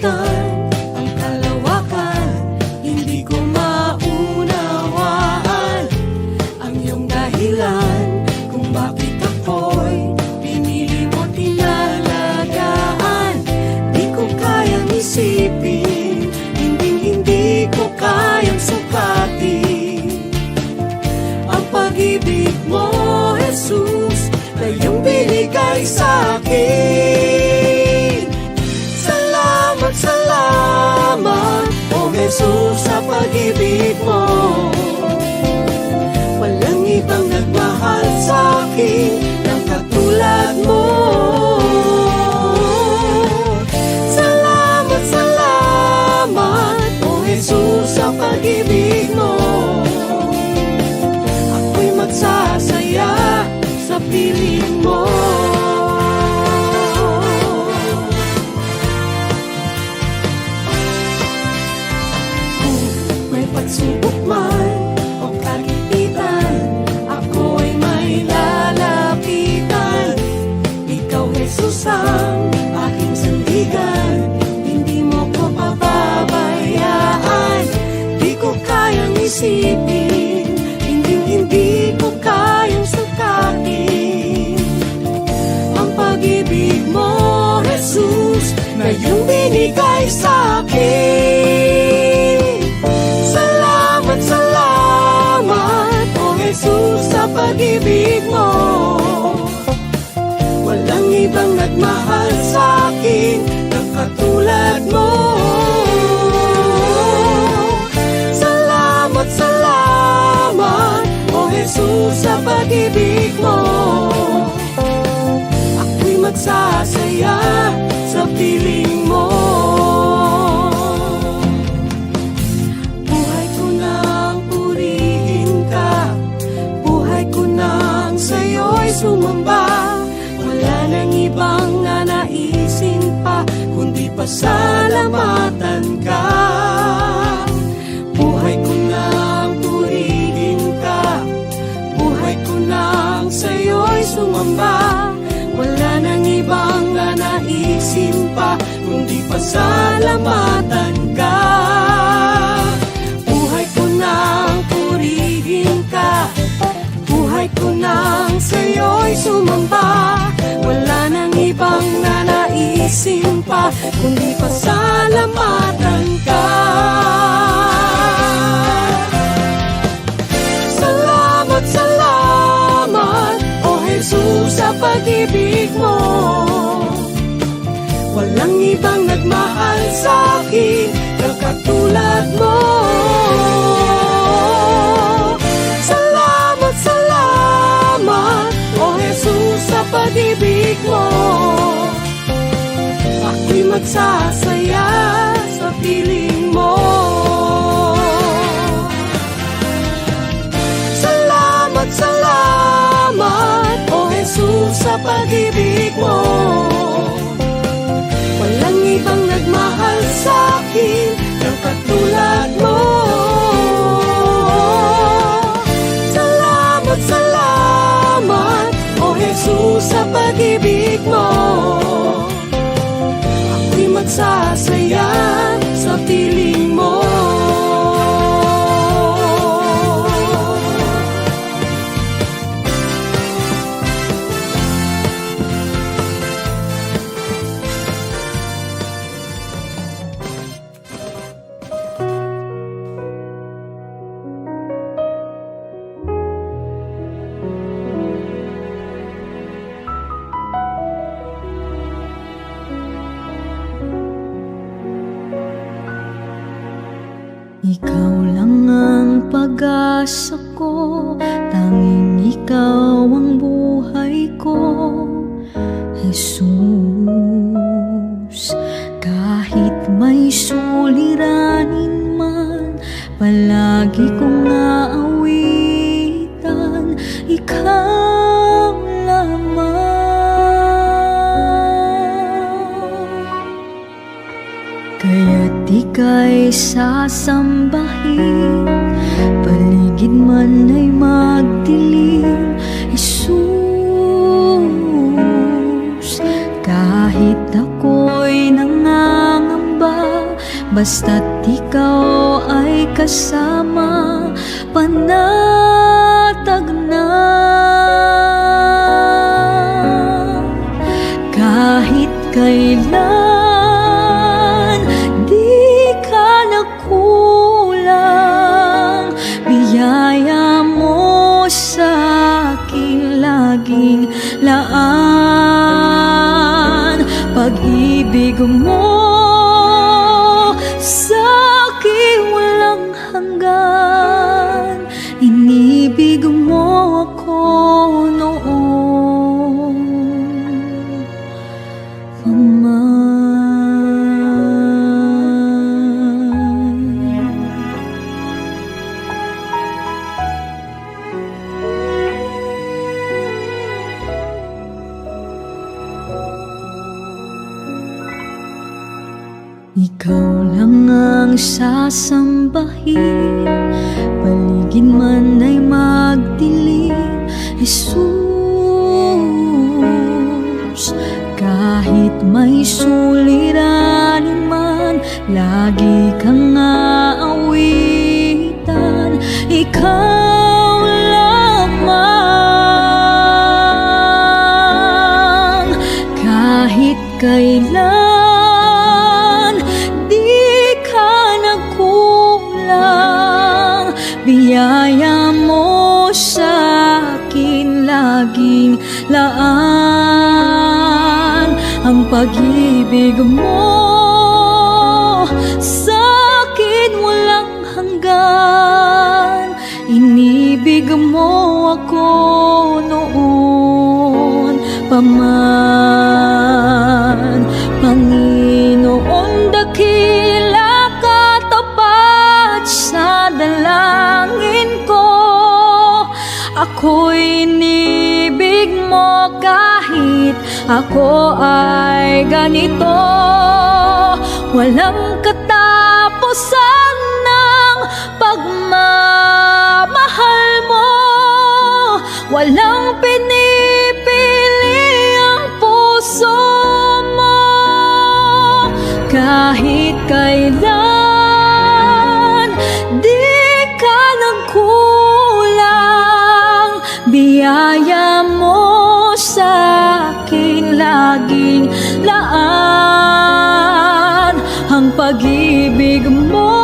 mamasdan ang kalawakan. Hindi ko maunawaan ang iyong dahilan kung bakit ako'y pinili mo tinalagaan. Di ko kayang isipin, hindi ko kayang sukatin ang pag-ibig mo, Jesus, na iyong binigay sa akin. Salamat, salamat, O Jesus, sa pag-ibig mo. Walang ibang nagmahal sa akin ng katulad mo. Salamat, salamat, O Jesus, sa pag-ibig mo. Ako'y magsasaya sa piling mo. Kung may pagsubok man o kagipitan, ako ay may lalapitan. Ikaw, Jesus, ang aking sandigan. Hindi mo ko pababayaan. Di ko kayang isipin, hindi ko kayang sukatin ang pag-ibig mo, Jesus, na iyong binigay sa akin. Salamat, salamat, O Jesus, sa pag-ibig mo. Walang ibang nagmahal sa akin ng katulad mo. Salamat, salamat, O Jesus, sa pag-ibig mo. Ako'y magsasaya sa piling mo. Buhay ko nang purihin ka, buhay ko nang sa'yo'y sumamba. Wala nang ibang nanaisin pa, kundi pasalamatan ka. Buhay ko nang purihin ka, buhay ko nang sa'yo'y sumamba. Wala nang ibang nanaisin pa, kundi pasalamatan ka. Buhay ko nang purihin ka, buhay ko nang sa'yo'y sumamba. Wala nang ibang nanaisin pa, kundi pasalamatan ka. Salamat, salamat, O Jesus, sa pag-ibig mo. Walang ibang nagmahal sa akin ng katulad mo. Salamat, salamat, O Jesus, sa pag-ibig mo. Ako'y magsasaya sa piling mo. Salamat, salamat, O Jesus, sa pag-ibig mo. Walang ibang nagmahal sa akin ng katulad mo. Salamat, salamat, O Jesus, sa pag-ibig mo. Ako'y magsasaya sa piling mo. Ikaw lang ang pag-asa ko, tanging ikaw ang buhay ko, Jesus. Kahit may suliranin man, palagi kong naawitan, ikaw lamang. Kaya't ika'y sasambahin, paligid man ay magdilim, Jesus. Kahit ako'y nangangamba, basta't ikaw ay kasama, panatag na. Kahit kailan di ka nagkulang, biyaya mo sa akin laging laan. Pag-ibig mo sa akin walang hanggan, inibig mo ako noon pa man. Ikaw lang ang sasambahin, paligid man ay magdilim. Jesus, kahit may suliranin man, lagi kang aawitan. Ikaw lamang, kahit kailan biyaya mo sa akin laging laan. Ang pag-ibig mo sa akin walang hanggan, inibig mo ako noon pa man. Panginoon, dakila ka, tapat sa dalangin ko. Ako'y inibig mo kahit ako ay ganito. Walang katapusan ng pagmamahal mo, walang pinipili ang puso mo. Kahit kailan di ka nagkulang, biyaya mo sa akin laging laan. Ang pag-ibig mo